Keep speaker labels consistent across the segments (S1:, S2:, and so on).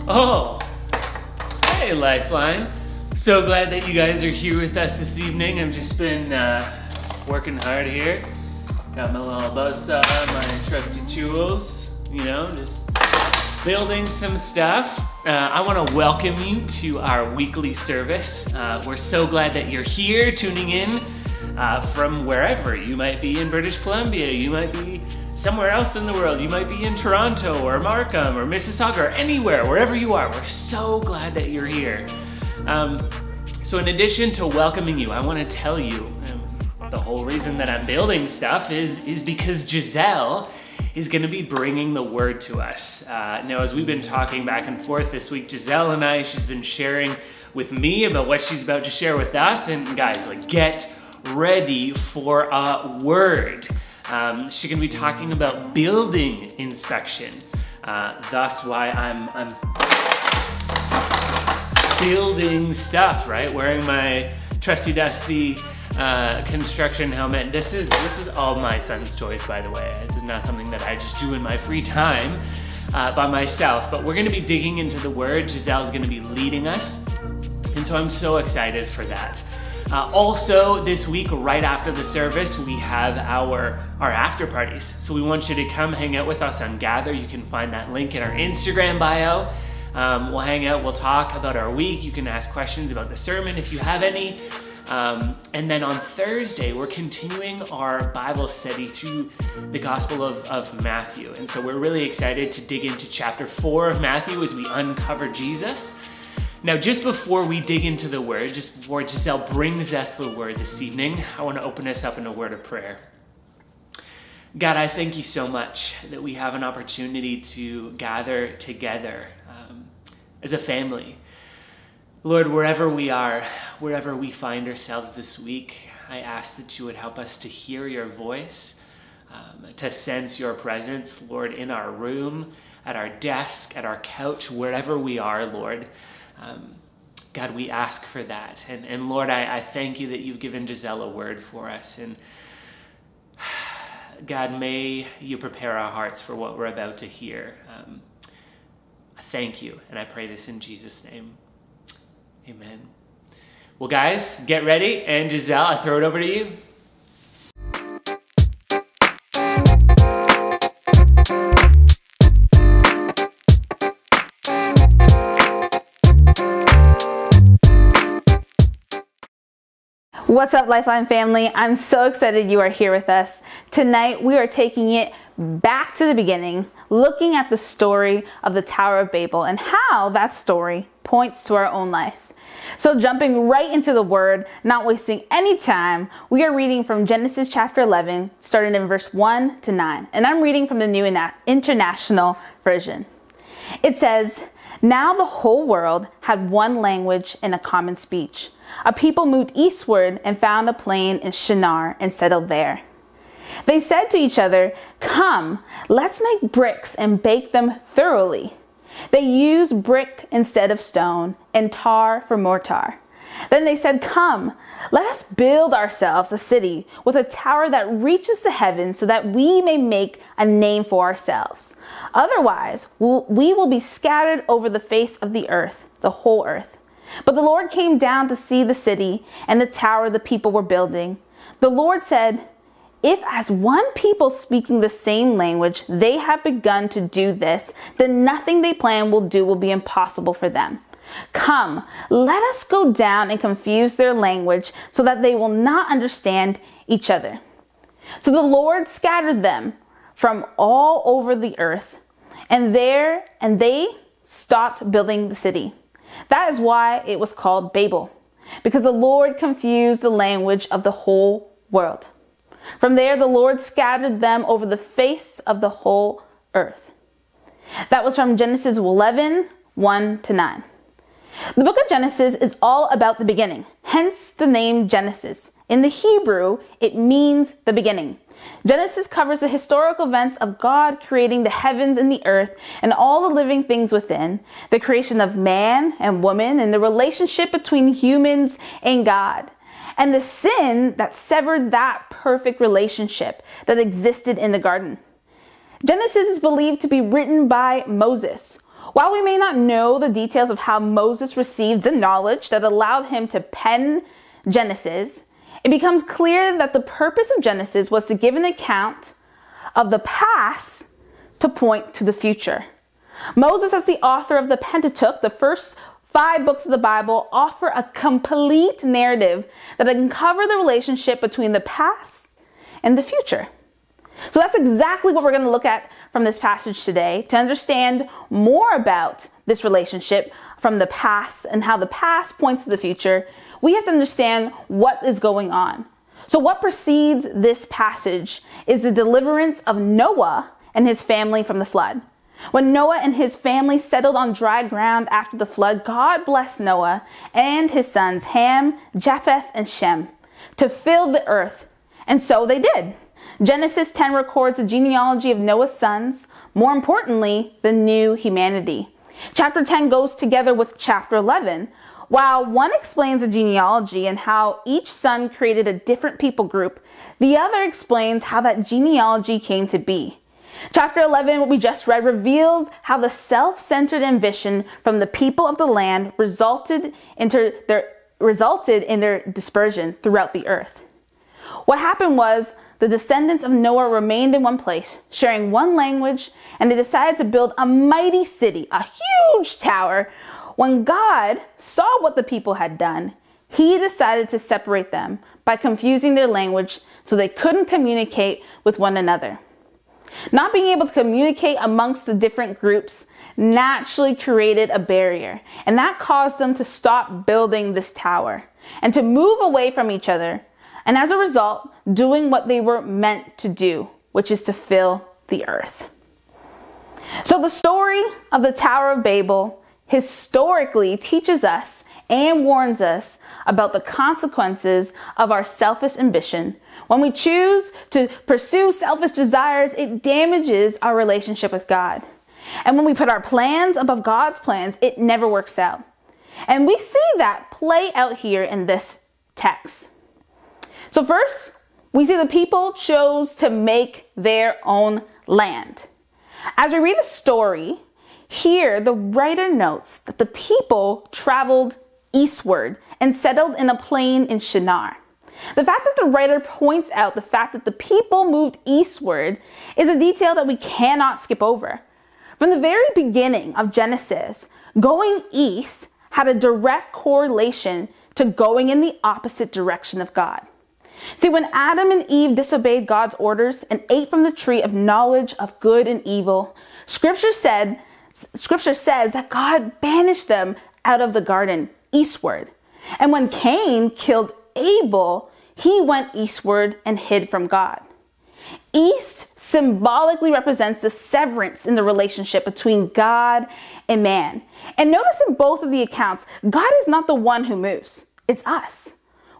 S1: Oh, hey Lifeline. So glad that you guys are here with us this evening. I've just been working hard here. Got my little buzzsaw, my trusty tools, you know, just building some stuff. I want to welcome you to our weekly service. We're so glad that you're here tuning in from wherever. You might be in British Columbia, you might be somewhere else in the world, you might be in Toronto or Markham or Mississauga or anywhere, wherever you are. We're so glad that you're here. So in addition to welcoming you, I want to tell you the whole reason that I'm building stuff is because Giselle is going to be bringing the word to us. Now, as we've been talking back and forth this week, Giselle and I, she's been sharing with me about what she's about to share with us. And guys, like, get ready for a word. She's going to be talking about building inspection. That's why I'm building stuff, right? Wearing my trusty dusty construction helmet. This is all my son's toys, by the way. This is not something that I just do in my free time by myself, but we're gonna be digging into the word. Giselle's gonna be leading us, and so I'm so excited for that. Also, this week, right after the service, we have our after parties. So we want you to come hang out with us on Gather. You can find that link in our Instagram bio. We'll hang out, we'll talk about our week. You can ask questions about the sermon if you have any. And then on Thursday, we're continuing our Bible study through the Gospel of Matthew. And so we're really excited to dig into chapter 4 of Matthew as we uncover Jesus. Now, just before we dig into the word, just before Giselle brings us the word this evening, I want to open us up in a word of prayer. God, I thank you so much that we have an opportunity to gather together as a family. Lord, wherever we are, wherever we find ourselves this week, I ask that you would help us to hear your voice, to sense your presence, Lord, in our room, at our desk, at our couch, wherever we are, Lord. God, we ask for that. And Lord, I thank you that you've given Giselle a word for us. And God, may you prepare our hearts for what we're about to hear. Thank you, and I pray this in Jesus' name. Amen. Well, guys, get ready, and Giselle, I throw it over to you.
S2: What's up, Lifeline family? I'm so excited you are here with us. Tonight, we are taking it back to the beginning, looking at the story of the Tower of Babel and how that story points to our own life. So jumping right into the word, not wasting any time, we are reading from Genesis chapter 11, starting in verse 1 to 9. And I'm reading from the New International Version. It says, "Now the whole world had one language and a common speech. A people moved eastward and found a plain in Shinar and settled there. They said to each other, 'Come, let's make bricks and bake them thoroughly.' They used brick instead of stone and tar for mortar. Then they said, 'Come, let us build ourselves a city with a tower that reaches the heavens so that we may make a name for ourselves. Otherwise, we will be scattered over the face of the earth, the whole earth.' But the Lord came down to see the city and the tower the people were building. The Lord said, 'If as one people speaking the same language they have begun to do this, then nothing they plan will be impossible for them. Come, let us go down and confuse their language so that they will not understand each other.' So the Lord scattered them from all over the earth, and they stopped building the city. That is why it was called Babel, because the Lord confused the language of the whole world. From there, the Lord scattered them over the face of the whole earth." That was from Genesis 11, 1 to 9. The book of Genesis is all about the beginning, hence the name Genesis. In the Hebrew, it means the beginning. Genesis covers the historical events of God creating the heavens and the earth and all the living things within, the creation of man and woman, and the relationship between humans and God, and the sin that severed that perfect relationship that existed in the garden. Genesis is believed to be written by Moses, While we may not know the details of how Moses received the knowledge that allowed him to pen Genesis, it becomes clear that the purpose of Genesis was to give an account of the past to point to the future. Moses, as the author of the Pentateuch, the first 5 books of the Bible, offer a complete narrative that uncover the relationship between the past and the future. So that's exactly what we're going to look at from this passage today. To understand more about this relationship from the past and how the past points to the future, we have to understand what is going on. So what precedes this passage is the deliverance of Noah and his family from the flood. When Noah and his family settled on dry ground after the flood, God blessed Noah and his sons Ham, Japheth, and Shem to fill the earth. And so they did. Genesis 10 records the genealogy of Noah's sons, more importantly, the new humanity. Chapter 10 goes together with chapter 11. While one explains the genealogy and how each son created a different people group, the other explains how that genealogy came to be. Chapter 11, what we just read, reveals how the self-centered ambition from the people of the land resulted in their dispersion throughout the earth. What happened was the descendants of Noah remained in one place, sharing one language, and they decided to build a mighty city, a huge tower. When God saw what the people had done, he decided to separate them by confusing their language so they couldn't communicate with one another. Not being able to communicate amongst the different groups naturally created a barrier, and that caused them to stop building this tower and to move away from each other, and as a result, doing what they were meant to do, which is to fill the earth. So the story of the Tower of Babel historically teaches us and warns us about the consequences of our selfish ambition. When we choose to pursue selfish desires, it damages our relationship with God. And when we put our plans above God's plans, it never works out. And we see that play out here in this text. So first, we see the people chose to make their own land. As we read the story, here the writer notes that the people traveled eastward and settled in a plain in Shinar. The fact that the writer points out the fact that the people moved eastward is a detail that we cannot skip over. From the very beginning of Genesis, going east had a direct correlation to going in the opposite direction of God. See, when Adam and Eve disobeyed God's orders and ate from the tree of knowledge of good and evil, Scripture says that God banished them out of the garden eastward. And when Cain killed Abel, he went eastward and hid from God. East symbolically represents the severance in the relationship between God and man. And notice in both of the accounts, God is not the one who moves. It's us.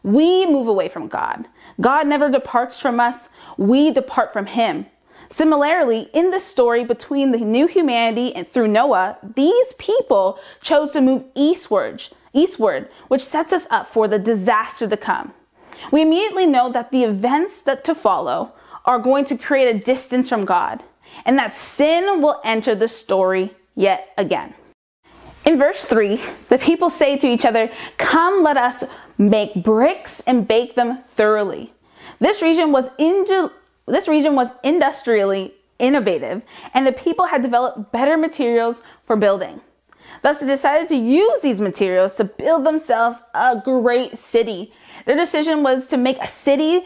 S2: We move away from God. God never departs from us. We depart from him. Similarly, in the story between the new humanity and through Noah, these people chose to move eastward, which sets us up for the disaster to come. We immediately know that the events that to follow are going to create a distance from God, and that sin will enter the story yet again. In verse 3, the people say to each other, "Come, let us make bricks and bake them thoroughly." This region was industrially innovative, and the people had developed better materials for building. Thus, they decided to use these materials to build themselves a great city. Their decision was to make a city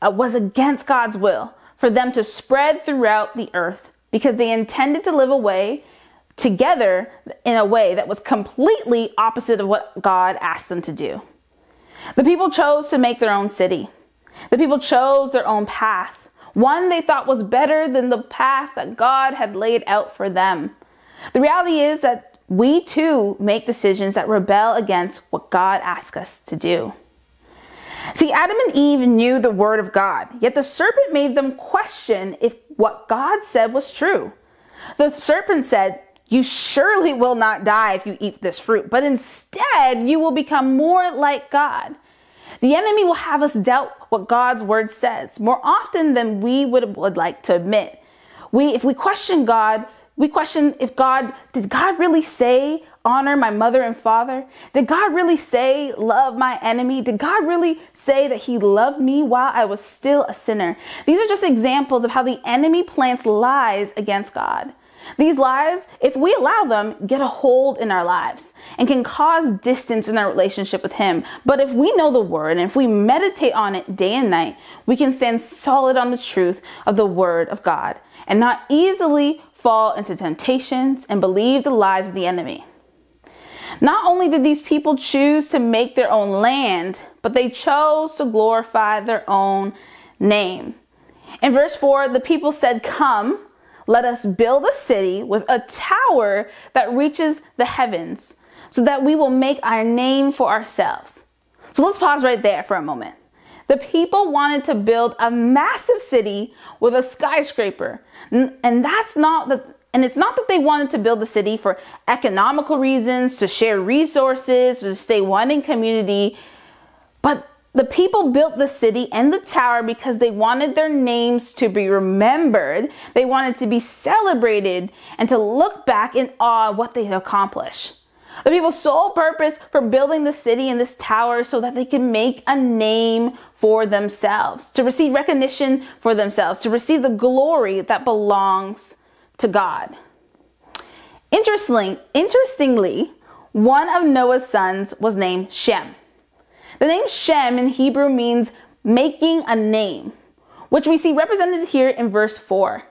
S2: was against God's will for them to spread throughout the earth, because they intended to live together in a way that was completely opposite of what God asked them to do. The people chose to make their own city. The people chose their own path, one they thought was better than the path that God had laid out for them. The reality is that we too make decisions that rebel against what God asks us to do. See, Adam and Eve knew the word of God, yet the serpent made them question if what God said was true. The serpent said, "You surely will not die if you eat this fruit, but instead you will become more like God." The enemy will have us doubt what God's word says more often than we would like to admit. If we question God, we question if did God really say, honor my mother and father? Did God really say, love my enemy? Did God really say that he loved me while I was still a sinner? These are just examples of how the enemy plants lies against God. These lies, if we allow them, get a hold in our lives and can cause distance in our relationship with him. But if we know the word and if we meditate on it day and night, we can stand solid on the truth of the word of God and not easily fall into temptations and believe the lies of the enemy. Not only did these people choose to make their own land, but they chose to glorify their own name. In verse 4, the people said, "Come, let us build a city with a tower that reaches the heavens, so that we will make our name for ourselves." So let's pause right there for a moment. The people wanted to build a massive city with a skyscraper. And it's not that they wanted to build the city for economical reasons, to share resources, to stay one in community. But the people built the city and the tower because they wanted their names to be remembered. They wanted to be celebrated and to look back in awe of what they had accomplished. The people's sole purpose for building the city and this tower so that they can make a name for themselves, to receive recognition for themselves, to receive the glory that belongs to God. Interestingly, one of Noah's sons was named Shem. The name Shem in Hebrew means making a name, which we see represented here in verse 4.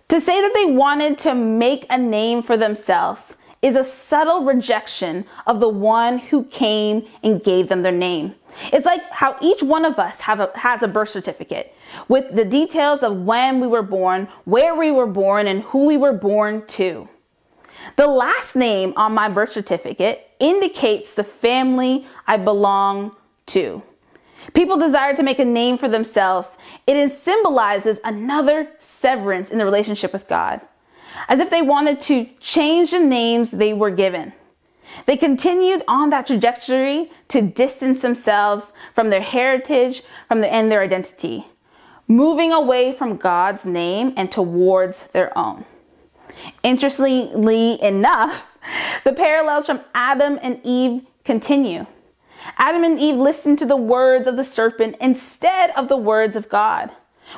S2: To say that they wanted to make a name for themselves is a subtle rejection of the one who came and gave them their name. It's like how each one of us has a birth certificate with the details of when we were born, where we were born, and who we were born to. The last name on my birth certificate indicates the family I belong to. People desire to make a name for themselves. It symbolizes another severance in the relationship with God, as if they wanted to change the names they were given. They continued on that trajectory to distance themselves from their heritage and their identity, moving away from God's name and towards their own. Interestingly enough, the parallels from Adam and Eve continue. Adam and Eve listened to the words of the serpent instead of the words of God.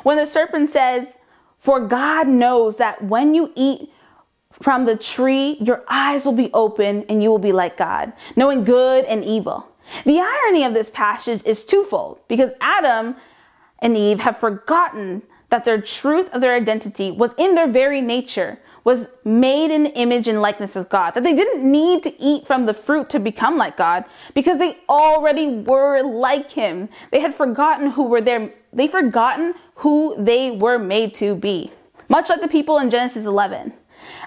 S2: When the serpent says, "For God knows that when you eat from the tree, your eyes will be open and you will be like God, knowing good and evil." The irony of this passage is twofold, because Adam and Eve have forgotten that their truth of their identity was in their very nature, was made in the image and likeness of God, that they didn't need to eat from the fruit to become like God because they already were like him. They had forgotten they'd forgotten who they were made to be. Much like the people in Genesis 11.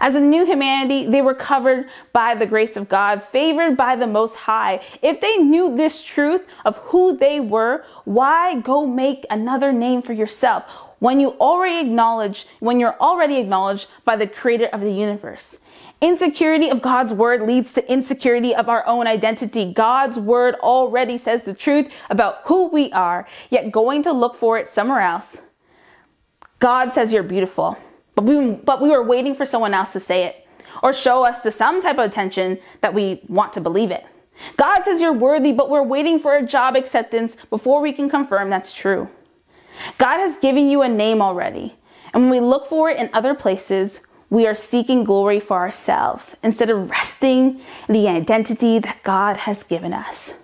S2: As a new humanity, they were covered by the grace of God, favored by the Most High. If they knew this truth of who they were, why go make another name for yourself when you're already acknowledged by the creator of the universe? Insecurity of God's word leads to insecurity of our own identity. God's word already says the truth about who we are, yet going to look for it somewhere else. God says you're beautiful, but we were waiting for someone else to say it or show us some type of attention that we want to believe it. God says you're worthy, but we're waiting for a job acceptance before we can confirm that's true. God has given you a name already, and when we look for it in other places, we are seeking glory for ourselves instead of resting in the identity that God has given us.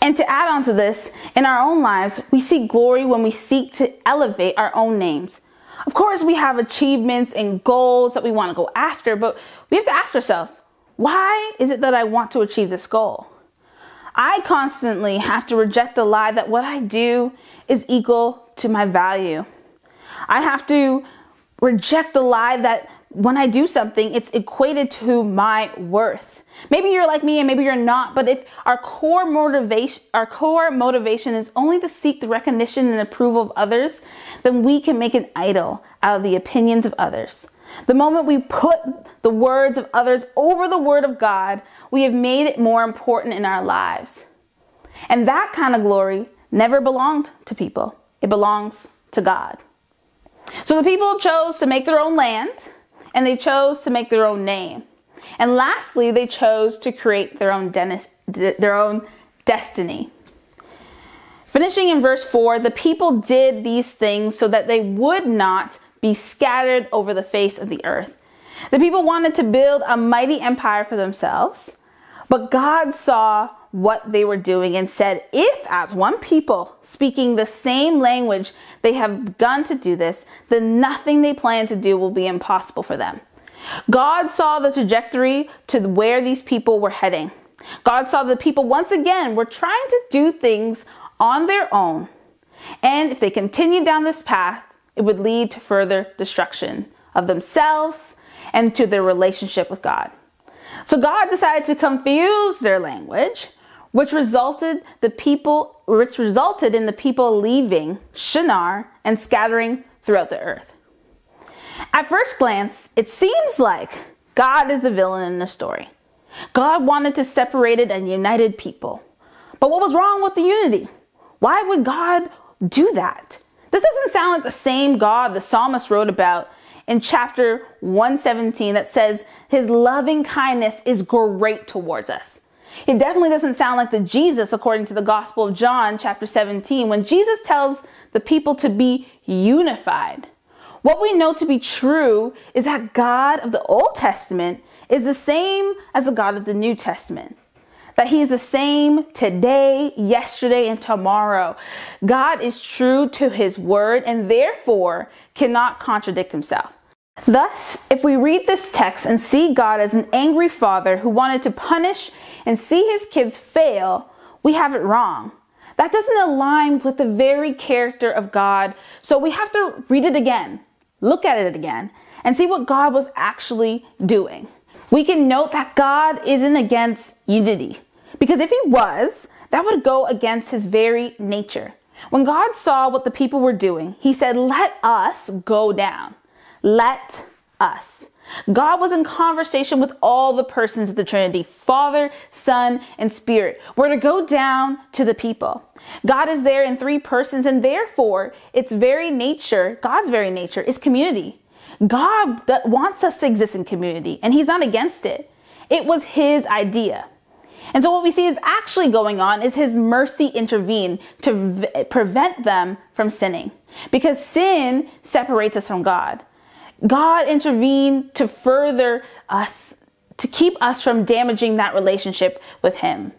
S2: And to add on to this, in our own lives, we seek glory when we seek to elevate our own names. Of course, we have achievements and goals that we want to go after, but we have to ask ourselves, why is it that I want to achieve this goal? I constantly have to reject the lie that what I do is equal to my value. I have to reject the lie that when I do something, it's equated to my worth. Maybe you're like me and maybe you're not, but if our core motivation is only to seek the recognition and approval of others, then we can make an idol out of the opinions of others. The moment we put the words of others over the word of God, we have made it more important in our lives. And that kind of glory never belonged to people. It belongs to God. So the people chose to make their own land and they chose to make their own name. And lastly, they chose to create their own destiny. Finishing in verse 4, the people did these things so that they would not be scattered over the face of the earth. The people wanted to build a mighty empire for themselves, but God saw what they were doing and said, if as one people speaking the same language they have begun to do this, then nothing they plan to do will be impossible for them. God saw the trajectory to where these people were heading. God saw the people once again were trying to do things on their own. And if they continued down this path, it would lead to further destruction of themselves and to their relationship with God. So God decided to confuse their language, which resulted in the people leaving Shinar and scattering throughout the earth. At first glance, it seems like God is the villain in the story. God wanted to separate and united people. But what was wrong with the unity? Why would God do that? This doesn't sound like the same God the psalmist wrote about in chapter 117 that says his loving kindness is great towards us. It definitely doesn't sound like the Jesus according to the Gospel of John chapter 17 when Jesus tells the people to be unified. What we know to be true is that God of the Old Testament is the same as the God of the New Testament. That he is the same today, yesterday, and tomorrow. God is true to his word and therefore cannot contradict himself. Thus, if we read this text and see God as an angry father who wanted to punish and see his kids fail, we have it wrong. That doesn't align with the very character of God, so we have to read it again, look at it again, and see what God was actually doing. We can note that God isn't against unity, because if he was, that would go against his very nature. When God saw what the people were doing, he said, let us go down. Let us. God was in conversation with all the persons of the Trinity, Father, Son, and Spirit. We're to go down to the people. God is there in three persons, and therefore, its very nature, God's very nature, is community. God wants us to exist in community, and he's not against it. It was his idea. And so what we see is actually going on is his mercy intervened to prevent them from sinning. Because sin separates us from God. God intervened to further us, to keep us from damaging that relationship with him.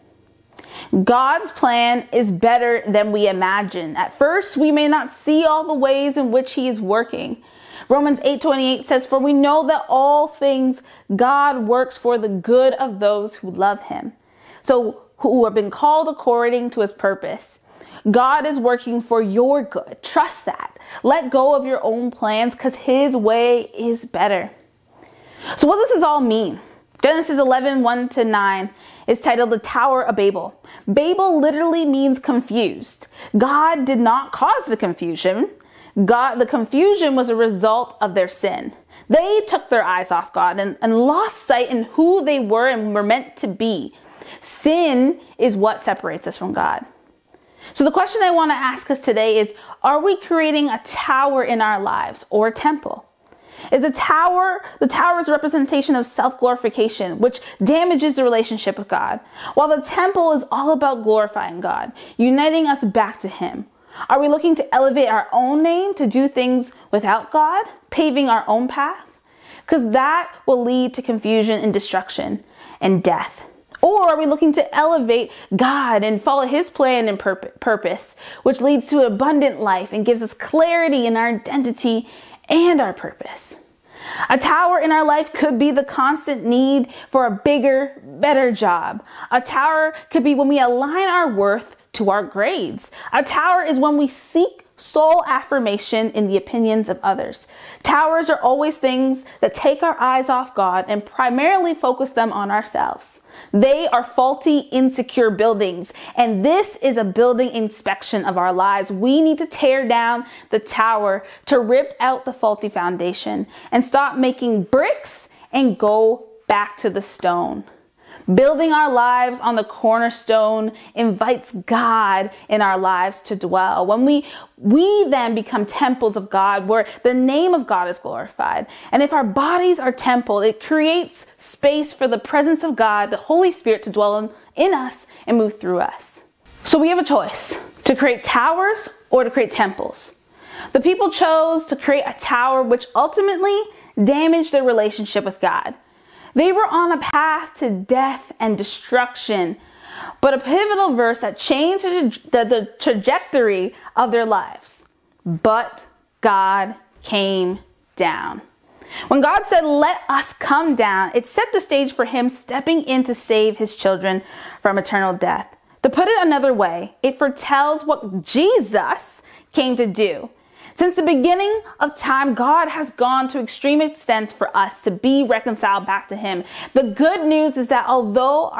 S2: God's plan is better than we imagine. At first, we may not see all the ways in which he is working. Romans 8:28 says, for we know that all things God works for the good of those who love him. So who have been called according to his purpose. God is working for your good. Trust that. Let go of your own plans because his way is better. So what does this all mean? Genesis 11:1-9 is titled the Tower of Babel. Babel literally means confused. God did not cause the confusion. The confusion was a result of their sin. They took their eyes off God and lost sight in who they were and were meant to be. Sin is what separates us from God. So the question I want to ask us today is, are we creating a tower in our lives or a temple? Is the tower is a representation of self-glorification, which damages the relationship with God, while the temple is all about glorifying God, uniting us back to him. Are we looking to elevate our own name to do things without God, paving our own path? Because that will lead to confusion and destruction and death. Or are we looking to elevate God and follow his plan and purpose, which leads to abundant life and gives us clarity in our identity and our purpose? A tower in our life could be the constant need for a bigger, better job. A tower could be when we align our worth to our grades. A tower is when we seek soul affirmation in the opinions of others. Towers are always things that take our eyes off God and primarily focus them on ourselves. They are faulty, insecure buildings, and this is a building inspection of our lives. We need to tear down the tower to rip out the faulty foundation and stop making bricks and go back to the stone. Building our lives on the cornerstone invites God in our lives to dwell. When we then become temples of God, where the name of God is glorified. And if our bodies are temple, it creates space for the presence of God, the Holy Spirit, to dwell in us and move through us. So we have a choice to create towers or to create temples. The people chose to create a tower, which ultimately damaged their relationship with God. They were on a path to death and destruction, but a pivotal verse that changed the trajectory of their lives. But God came down. When God said, "Let us come down," it set the stage for him stepping in to save his children from eternal death. To put it another way, it foretells what Jesus came to do. Since the beginning of time, God has gone to extreme extents for us to be reconciled back to him. The good news is that although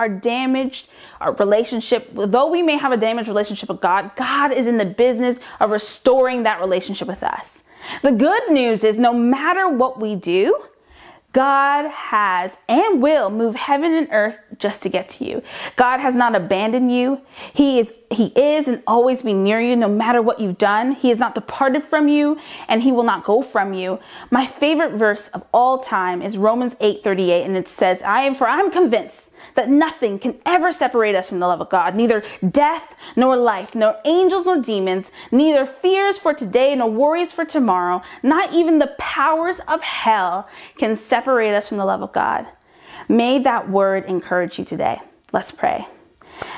S2: though we may have a damaged relationship with God, God is in the business of restoring that relationship with us. The good news is no matter what we do, God has and will move heaven and earth just to get to you. God has not abandoned you. He is and always be near you no matter what you've done. He has not departed from you, and he will not go from you. My favorite verse of all time is Romans 8:38, and it says, I'm convinced that nothing can ever separate us from the love of God, neither death nor life, nor angels nor demons, neither fears for today nor worries for tomorrow, not even the powers of hell can separate us from the love of God. May that word encourage you today. Let's pray.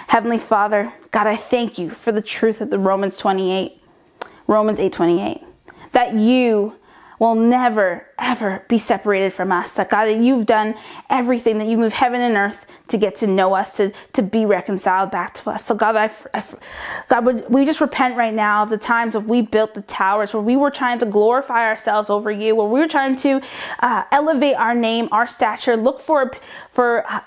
S2: Heavenly Father, God, I thank you for the truth of the Romans 8:28, that you will never, ever be separated from us. That God, that you've done everything, that you move heaven and earth to get to know us, to be reconciled back to us. So God, we just repent right now of the times that we built the towers where we were trying to glorify ourselves over you, where we were trying to elevate our name, our stature, look for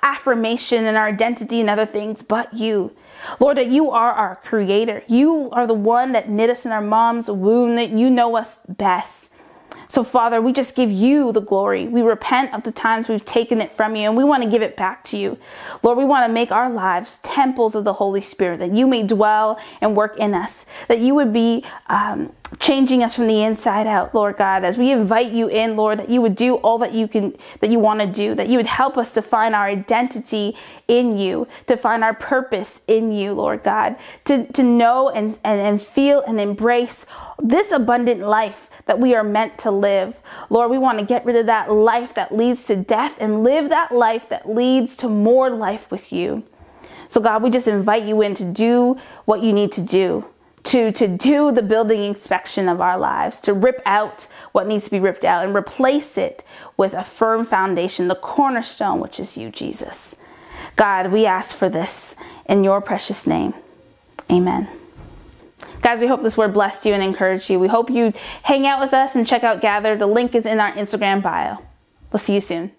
S2: affirmation and our identity and other things, but you. Lord, that you are our creator. You are the one that knit us in our mom's womb, that you know us best. So Father, we just give you the glory. We repent of the times we've taken it from you, and we want to give it back to you. Lord, we want to make our lives temples of the Holy Spirit, that you may dwell and work in us, that you would be changing us from the inside out, Lord God, as we invite you in, Lord, that you would do all that you want to do, that you would help us to find our identity in you, to find our purpose in you, Lord God, to know and feel and embrace this abundant life that we are meant to live. Lord, we want to get rid of that life that leads to death and live that life that leads to more life with you. So God, we just invite you in to do what you need to do, to do the building inspection of our lives, to rip out what needs to be ripped out and replace it with a firm foundation, the cornerstone, which is you, Jesus. God, we ask for this in your precious name. Amen. Guys, we hope this word blessed you and encouraged you. We hope you hang out with us and check out Gather. The link is in our Instagram bio. We'll see you soon.